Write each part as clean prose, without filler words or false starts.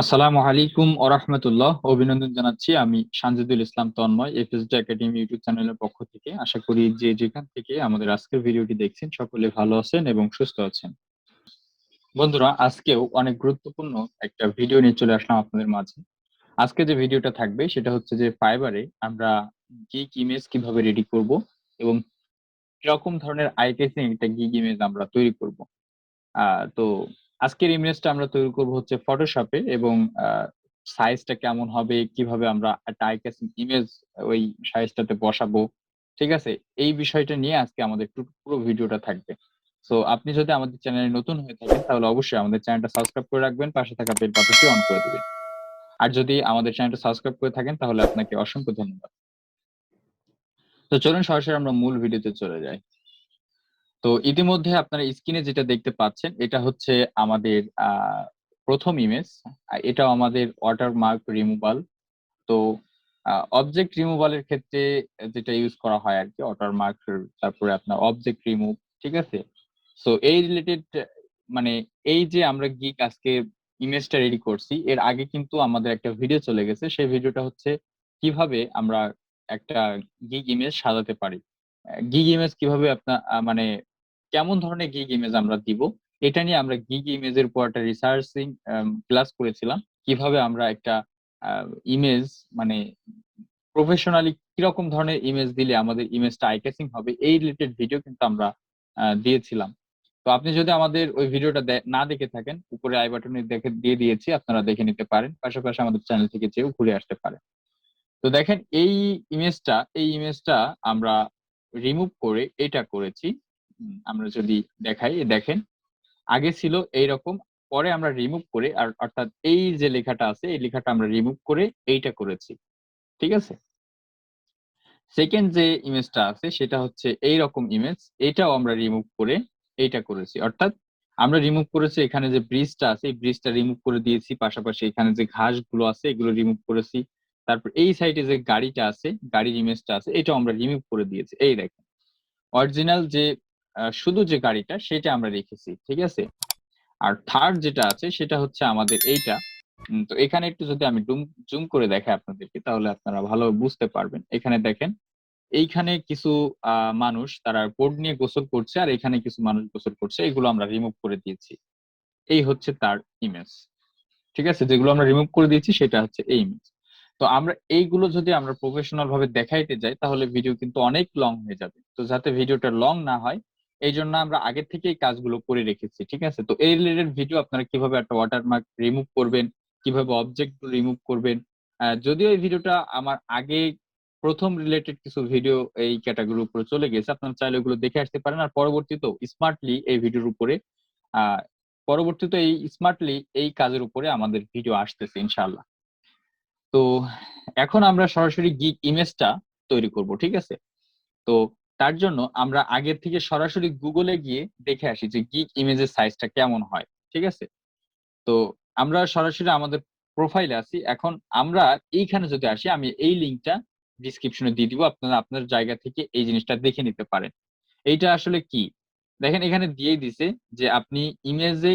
আসসালামু আলাইকুম ওয়া রাহমাতুল্লাহ। অভিনন্দন জানাচ্ছি আমি সানজিদুল ইসলাম তন্ময় FsD একাডেমি ইউটিউব চ্যানেলের পক্ষ থেকে। আশা করি যে যেখান থেকে আমাদের আজকের ভিডিওটি দেখছেন সকলে ভালো আছেন এবং সুস্থ আছেন। বন্ধুরা, আজকেও অনেক গুরুত্বপূর্ণ একটা ভিডিও নিয়ে চলে আসলাম আপনাদের মাঝে। আজকে যে ভিডিওটা থাকবে সেটা হচ্ছে যে ফাইবারে আমরা গিগ ইমেজ কিভাবে রেডি করব এবং কিরকম ধরনের আই ট্রেসিং একটা গিগ ইমেজ আমরা তৈরি করব। তো আজকের ইমেজটা আমরা তৈরি করব হচ্ছে ফটোশপে এবং সাইজটা কেমন হবে, কিভাবে আমরা একটা আই ক্যাচিং ইমেজ ওই সাইজটাতে বসাবো, ঠিক আছে? এই বিষয়টা নিয়ে আজকে আমাদের পুরো ভিডিওটা থাকবে। সো আপনি যদি আমাদের চ্যানেলে নতুন হয়ে থাকেন তাহলে অবশ্যই আমাদের চ্যানেলটা সাবস্ক্রাইব করে রাখবেন, পাশে থাকা বেল বাটনটি অন করে দিবেন। আর যদি আমাদের চ্যানেলটা সাবস্ক্রাইব করে থাকেন তাহলে আপনাকে অসংখ্য ধন্যবাদ। তো চলুন সরাসরি আমরা মূল ভিডিওতে চলে যাই। তো ইতিমধ্যে আপনারা স্ক্রিনে যেটা দেখতে পাচ্ছেন এটা হচ্ছে আমাদের প্রথম ইমেজ। এটাও আমাদের ওয়াটারমার্ক রিমুভাল। তো অবজেক্ট রিমুভালের ক্ষেত্রে যেটা ইউজ করা হয় আর কি, ওয়াটারমার্ক, তারপরে আপনার অবজেক্ট রিমুভ, ঠিক আছে? সো এই রিলেটেড, মানে এই যে আমরা গিগ আজকে ইমেজটা রেডি করছি, এর আগে কিন্তু আমাদের একটা ভিডিও চলে গেছে। সেই ভিডিওটা হচ্ছে কিভাবে আমরা একটা গিগ ইমেজ সাজাতে পারি, গিগ ইমেজ কিভাবে আপনার মানে কেমন ধরনের গিগ ইমেজ আমরা দিব, এটা নিয়ে আমরা গিগ ইমেজের উপর একটা রিসার্চিং ক্লাস করেছিলাম। কিভাবে আমরা একটা ইমেজ মানে প্রফেশনালি কিরকম ধরনের ইমেজ দিলে আমাদের ইমেজটা আই ক্যাচিং হবে, এই রিলেটেড ভিডিও কিন্তু আমরা দিয়েছিলাম। তো আপনি যদি আমাদের ওই ভিডিওটা না দেখে থাকেন, উপরে আই বাটনে দেখে দিয়ে দিয়েছি, আপনারা দেখে নিতে পারেন, পাশাপাশি আমাদের চ্যানেল থেকে যেও ঘুরে আসতে পারেন। তো দেখেন এই ইমেজটা আমরা রিমুভ করে এটা করেছি। আমরা যদি দেখাই, দেখেন আগে ছিল এইরকম, পরে আমরা রিমুভ করে, আর অর্থাৎ এই যে লেখাটা আছে এই লেখাটা আমরা রিমুভ করে এইটা করেছি, ঠিক আছে? সেকেন্ড যে ইমেজটা আছে সেটা হচ্ছে এইরকম ইমেজ, এটাও আমরা রিমুভ করে এইটা করেছি। অর্থাৎ আমরা রিমুভ করেছি এখানে যে ব্রিজটা আছে, এই ব্রিজটা রিমুভ করে দিয়েছি, পাশাপাশি এখানে যে ঘাসগুলো আছে এগুলো রিমুভ করেছি। তারপর এই সাইডে যে গাড়িটা আছে, গাড়ির ইমেজটা আছে, এটাও আমরা রিমুভ করে দিয়েছি। এই দেখেন, অরিজিনাল যে শুধু যে গাড়িটা সেটা আমরা রেখেছি, ঠিক আছে? আর থার্ড যেটা আছে সেটা হচ্ছে আমাদের এইটা। তো এখানে একটু যদি আমি জুম করে দেখাই আপনাদেরকে তাহলে আপনারা ভালো বুঝতে পারবেন। এখানে দেখেন, এইখানে কিছু মানুষ তারা বোর্ড নিয়ে গোসল করছে, আর এখানে কিছু মানুষ গোসল করছে, এগুলো আমরা রিমুভ করে দিয়েছি। এই হচ্ছে তার ইমেজ, ঠিক আছে? যেগুলো আমরা রিমুভ করে দিয়েছি সেটা হচ্ছে এই ইমেজ। তো আমরা এইগুলো যদি আমরা প্রফেশনাল ভাবে দেখাইতে যাই তাহলে ভিডিও কিন্তু অনেক লং হয়ে যাবে। তো যাতে ভিডিওটা লং না হয় এই জন্য আমরা আগে থেকেই কাজগুলো করে রেখেছি, ঠিক আছে? তো এই রিলেটেড ভিডিও আপনারা কিভাবে একটা ওয়াটারমার্ক রিমুভ করবেন, কিভাবে অবজেক্ট রিমুভ করবেন, যদিও এই ভিডিওটা আমার আগে প্রথম রিলেটেড কিছু ভিডিও এই ক্যাটাগরির উপরে চলে গেছে, আপনারা চাইলে ওগুলো দেখে আসতে পারেন। আর পরবর্তীতেও স্মার্টলি এই ভিডিওর উপরে আহ পরবর্তীতে এই স্মার্টলি এই কাজের উপরে আমাদের ভিডিও আসতেছে ইনশাআল্লাহ। তো এখন আমরা সরাসরি গিগ ইমেজটা তৈরি করব, ঠিক আছে? তো তার জন্য আমরা আগের থেকে সরাসরি গুগলে গিয়ে দেখে আসি যে গিগ ইমেজের সাইজটা কেমন হয়, ঠিক আছে? তো আমরা সরাসরি আমাদের প্রোফাইলে আছি এখন। আমরা এইখানে যদি আসি, আমি এই লিঙ্কটা ডিসক্রিপশনে দিয়ে দিব, আপনারা আপনার জায়গা থেকে এই জিনিসটা দেখে নিতে পারেন। এইটা আসলে কি, দেখেন এখানে দিয়ে দিছে যে আপনি ইমেজে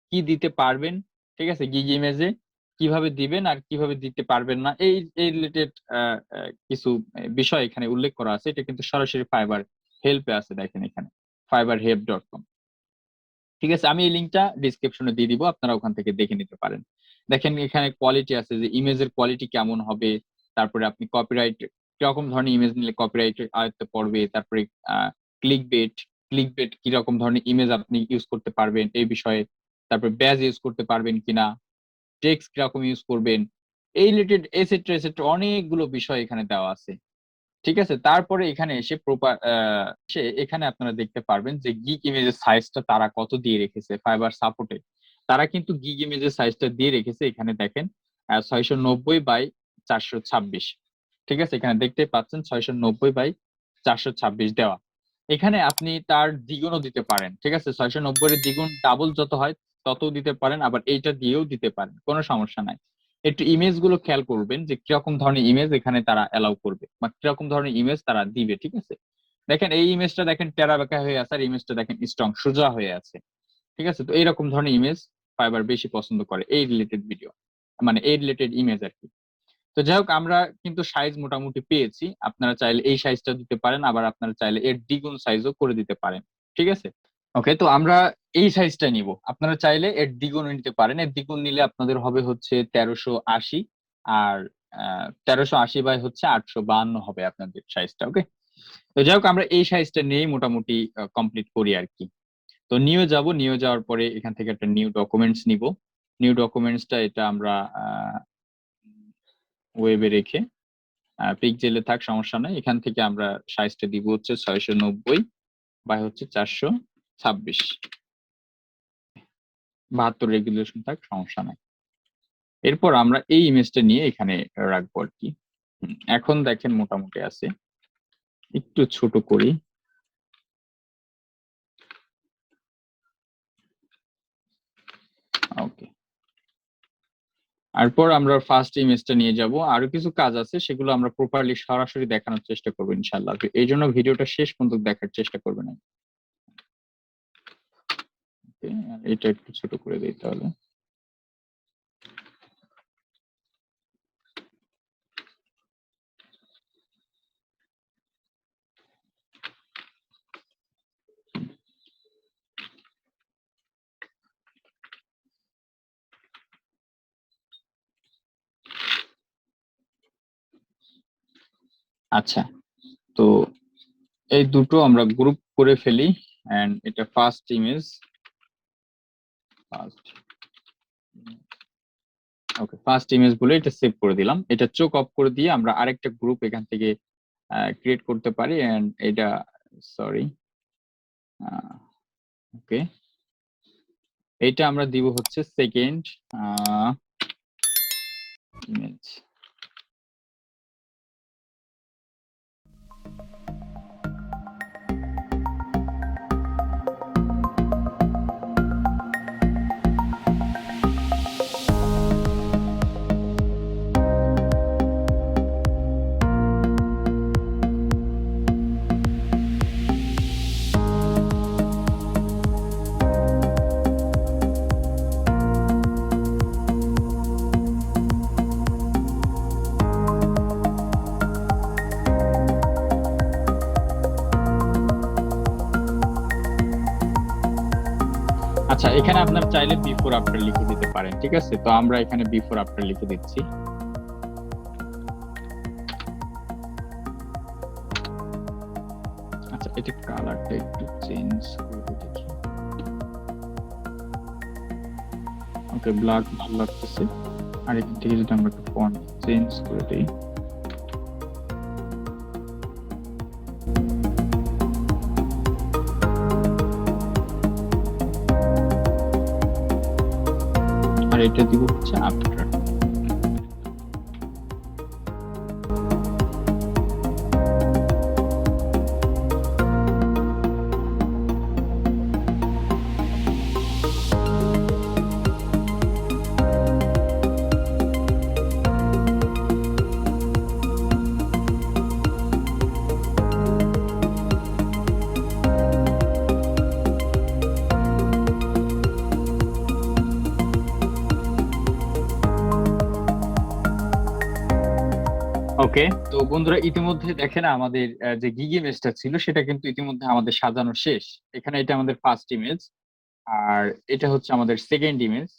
কি দিতে পারবেন, ঠিক আছে? গিগ ইমেজে কিভাবে দিবেন আর কিভাবে দিতে পারবেন না, এই এই রিলেটেড কিছু বিষয় এখানে উল্লেখ করা আছে। এটা কিন্তু সরাসরি ফাইবার হেল্পে আছে, দেখেন এখানে fiverrhelp.com, ঠিক আছে? আমি এই লিঙ্কটা ডিসক্রিপশনে দিয়ে দিব, আপনারা ওখান থেকে দেখে নিতে পারেন। দেখেন এখানে কোয়ালিটি আছে যে ইমেজের কোয়ালিটি কেমন হবে, তারপরে আপনি কপিরাইট কিরকম ধরনের ইমেজ নিলে কপিরাইটের আয়ত্তে পড়বে, তারপরে ক্লিক বেট ক্লিক বেট কিরকম ধরনের ইমেজ আপনি ইউজ করতে পারবেন এই বিষয়ে, তারপর ব্যাজ ইউজ করতে পারবেন কিনা, টেক্সট কিরকম ইউজ করবেন, এই রিলেটেড এসেট্রা এসেট্রা অনেকগুলো বিষয় এখানে দেওয়া আছে, ঠিক আছে? তারপরে এখানে এসে এখানে আপনারা দেখতে পারবেন যে গিগ ইমেজের সাইজটা তারা কত দিয়ে রেখেছে ফাইবার সাপোর্টে। তারা কিন্তু গিগ ইমেজের সাইজটা দিয়ে রেখেছে, এখানে দেখেন 690 বাই 426, ঠিক আছে? এখানে দেখতে পাচ্ছেন 690 বাই 426 দেওয়া। এখানে আপনি তার দ্বিগুণও দিতে পারেন, ঠিক আছে? 690 এর দ্বিগুণ ডাবল যত হয় তত দিতে পারেন, আবার এইটা দিয়েও দিতে পারেন, কোনো সমস্যা নাই। একটু ইমেজ গুলো খেয়াল করবেন যে কিরকম ধরনের ইমেজ এখানে তারা অ্যালাউ করবে বা কিরকম ধরনের ইমেজ তারা দিবে, ঠিক আছে? দেখেন এই ইমেজটা দেখেন টেরা বেঁকা হয়ে আছে, আর ইমেজটা দেখেন স্ট্রং সোজা হয়ে আছে, ঠিক আছে? তো এইরকম ধরনের ইমেজ ফাইবার বেশি পছন্দ করে এই রিলেটেড ভিডিও, মানে এই রিলেটেড ইমেজ আর কি। তো যাই হোক, আমরা কিন্তু সাইজ মোটামুটি পেয়েছি। আপনারা চাইলে এই সাইজটা দিতে পারেন, আবার আপনারা চাইলে এর দ্বিগুণ সাইজও করে দিতে পারেন। ঠিক আছে, ওকে। তো আমরা এই সাইজটা নিব, আপনারা চাইলে এর দ্বিগুণ নিতে পারেন। এর দ্বিগুণ নিলে আপনাদের হবে হচ্ছে 1380, আর 1380 বাই হচ্ছে 852 হবে আপনাদের সাইজটা। ওকে, তো যাই হোক, আমরা এই সাইজটা নিয়েই মোটামুটি কমপ্লিট করি আর কি। তো নিয়ে যাব, নিয়ে যাওয়ার পরে এখান থেকে একটা নিউ ডকুমেন্টস নিব। নিউ ডকুমেন্টসটা এটা আমরা ওয়েবে রেখে, পিকজেলে থাক সমস্যা নাই, এখান থেকে আমরা সাইজটা দিব হচ্ছে 690 বাই হচ্ছে 426, 72 রেগুলেশন থাক সমস্যা নাই। এরপর আমরা এই ইমেজটা নিয়ে এখানে রাখবো আর কি। এখন দেখেন মোটামুটি আছে, একটু ছোট করি। ওকে, তারপর আমরা ফার্স্ট ইমেজটা নিয়ে যাব। আরো কিছু কাজ আছে, সেগুলো আমরা প্রপারলি সরাসরি দেখানোর চেষ্টা করবো ইনশাল্লাহ। এই জন্য ভিডিওটা শেষ পর্যন্ত দেখার চেষ্টা করবেন। এটা একটু ছোট করে দিই তাহলে। আচ্ছা, তো এই দুটো আমরা গ্রুপ করে ফেলি, এন্ড এটা ফার্স্ট ইমেজ। ওকে, ফার্স্ট ইমেজ বলে এটা সেভ করে দিলাম। এটা চোখ অফ করে দিয়ে আমরা আরেকটা গ্রুপ এখান থেকে ক্রিয়েট করতে পারি, এন্ড এটা সরি, ওকে, এইটা আমরা দিব হচ্ছে সেকেন্ড ইমেজ। আচ্ছা, এখানে আপনার চাইলে বিফোর আফটার লিখে দিতে পারেন। ঠিক আছে, তো আমরা এখানে বিফোর আফটার লিখে দিচ্ছি। আচ্ছা, এটা কালারটা একটু চেঞ্জ করে দেখি। ওকে, ব্ল্যাক ভালো লাগতেছে। আর এখান থেকে যদি আমরা একটু ফন্ট চেঞ্জ করে দিই, আর এটা দিব হচ্ছে আফটার। ওকে, তো বন্ধুরা ইতিমধ্যে দেখেন আমাদের যে গিগ ইমেজটা ছিল সেটা কিন্তু ইতিমধ্যে আমাদের সাজানো শেষ। এখানে এটা আমাদের ফার্স্ট ইমেজ, আর এটা হচ্ছে আমাদের সেকেন্ড ইমেজ,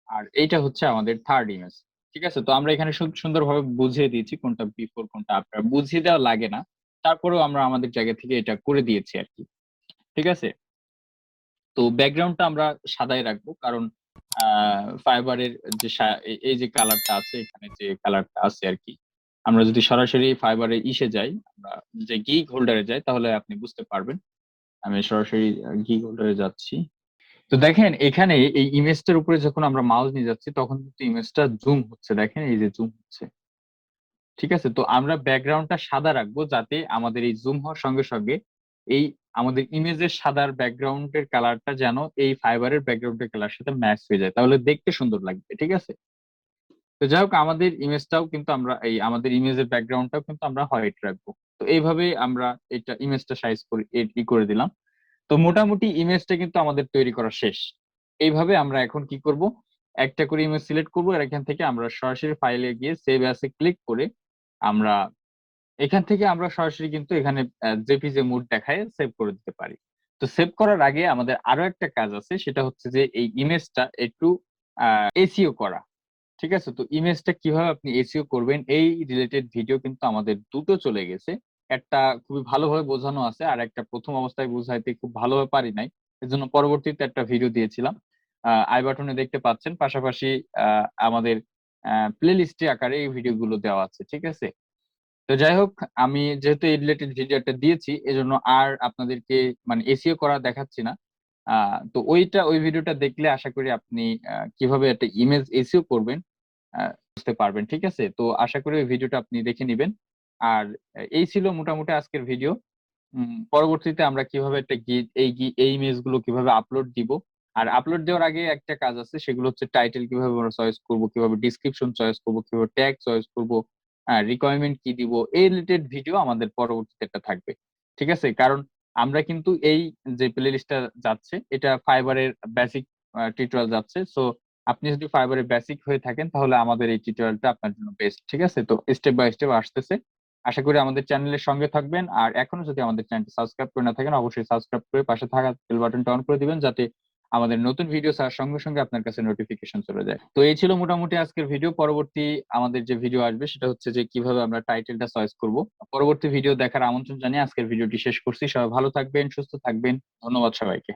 আর এইটা হচ্ছে আমাদের থার্ড ইমেজ। ঠিক আছে, তো আমরা এখানে সুন্দরভাবে বুঝিয়ে দিয়েছি কোনটা বিফোর কোনটা আফটার, বুঝিয়ে দেওয়া লাগে না, তারপরেও আমরা আমাদের জায়গা থেকে এটা করে দিয়েছি আর কি। ঠিক আছে, তো ব্যাকগ্রাউন্ডটা আমরা সাদাই রাখবো, কারণ ফাইবারের যে এই যে কালারটা আছে, এখানে যে কালারটা আছে আর কি, আমরা যদি সরাসরি ফাইবারে ইসে যাই, আমরা যে গিগ হোল্ডারে যাই, তাহলে আপনি বুঝতে পারবেন। আমি সরাসরি গিগ হোল্ডারে যাচ্ছি। তো দেখেন এখানে এই ইমেজটার উপরে যখন আমরা মাউস নিয়ে যাচ্ছি, তখন কিন্তু ইমেজটা জুম হচ্ছে, দেখেন এই যে জুম হচ্ছে। ঠিক আছে, তো আমরা ব্যাকগ্রাউন্ডটা সাদা রাখবো, যাতে আমাদের এই জুম হওয়ার সঙ্গে সঙ্গে এই আমাদের ইমেজের সাদার ব্যাকগ্রাউন্ডের কালারটা যেন এই ফাইবারের ব্যাকগ্রাউন্ডের কালার সাথে ম্যাচ হয়ে যায়, তাহলে দেখতে সুন্দর লাগবে। ঠিক আছে, তো যাই হোক, আমাদের ইমেজটাও কিন্তু আমরা এই আমাদের ইমেজের ব্যাকগ্রাউন্ডটাও কিন্তু আমরা হোয়াইট রাখবো। তো এইভাবে আমরা এটা ইমেজটা সাইজ করে করে দিলাম। তো মোটামুটি ইমেজটা কিন্তু আমাদের তৈরি করা শেষ। এইভাবে আমরা এখন কি করব, একটা করে ইমেজ সিলেক্ট করবো, আর এখান থেকে আমরা সরাসরি ফাইলে গিয়ে সেভ অ্যাসে ক্লিক করে আমরা এখান থেকে আমরা সরাসরি কিন্তু এখানে জেপিজে মুড দেখায় সেভ করে দিতে পারি। তো সেভ করার আগে আমাদের আরো একটা কাজ আছে, সেটা হচ্ছে যে এই ইমেজটা একটু এসইও করা। ঠিক আছে, তো ইমেজটা কিভাবে আপনি এসইও করবেন এই রিলেটেড ভিডিও কিন্তু আমাদের দুটো চলে গেছে। একটা খুবই ভালোভাবে বোঝানো আছে, আর একটা প্রথম অবস্থায় বোঝাইতে খুব ভালোভাবে পারি নাই, এজন্য পরবর্তীতে একটা ভিডিও দিয়েছিলাম। আই বাটনে দেখতে পাচ্ছেন, পাশাপাশি আমাদের প্লে লিস্টে আকারে এই ভিডিওগুলো দেওয়া আছে। ঠিক আছে, তো যাই হোক, আমি যেহেতু এই রিলেটেড ভিডিওটা দিয়েছি এজন্য আর আপনাদেরকে মানে এসইও করা দেখাচ্ছি না। তো ওই ভিডিওটা দেখলে আশা করি আপনি কিভাবে একটা ইমেজ এসইও করবেন বুঝতে পারবেন। ঠিক আছে, তো আশা করি ওই ভিডিওটা আপনি দেখে নিবেন। আর এই ছিল মোটামুটি আজকের ভিডিও। পরবর্তীতে আমরা কিভাবে একটা এই ইমেজ গুলো কিভাবে আপলোড দিব, আর আপলোড দেওয়ার আগে একটা কাজ আছে, সেগুলো হচ্ছে টাইটেল কিভাবে আমরা চয়েস করব, কিভাবে ডিসক্রিপশন চয়েস করব, কিভাবে ট্যাগ চয়েস করব, রিকোয়ারমেন্ট কি দিব, এই রিলেটেড ভিডিও আমাদের পরবর্তীতে একটা থাকবে। ঠিক আছে, কারণ আমরা কিন্তু এই যে প্লে লিস্টটা যাচ্ছে এটা ফাইবারের বেসিক টিউটোরিয়াল যাচ্ছে। সো আপনি যদি ফাইবারের বেসিক হয়ে থাকেন তাহলে আমাদের এই টিউটোরিয়ালটা আপনার জন্য বেস্ট। ঠিক আছে, তো স্টেপ বাই স্টেপ আসতেছে। আশা করি আমাদের চ্যানেলের সঙ্গে থাকবেন, আর এখনো যদি আমাদের চ্যানেলটি সাবস্ক্রাইব করে না থাকেন অবশ্যই সাবস্ক্রাইব করে পাশে থাকা বেল বাটনটা অন করে দিবেন, যাতে আমাদের নতুন ভিডিও ছাড়ার সঙ্গে সঙ্গে আপনার কাছে নোটিফিকেশন চলে যায়। তো এই ছিল মোটামুটি আজকের ভিডিও। পরবর্তী আমাদের যে ভিডিও আসবে সেটা হচ্ছে যে কিভাবে আমরা টাইটেলটা চয়েস করব। পরবর্তী ভিডিও দেখার আমন্ত্রণ জানিয়ে আজকের ভিডিওটি শেষ করছি। সবাই ভালো থাকবেন, সুস্থ থাকবেন। ধন্যবাদ সবাইকে।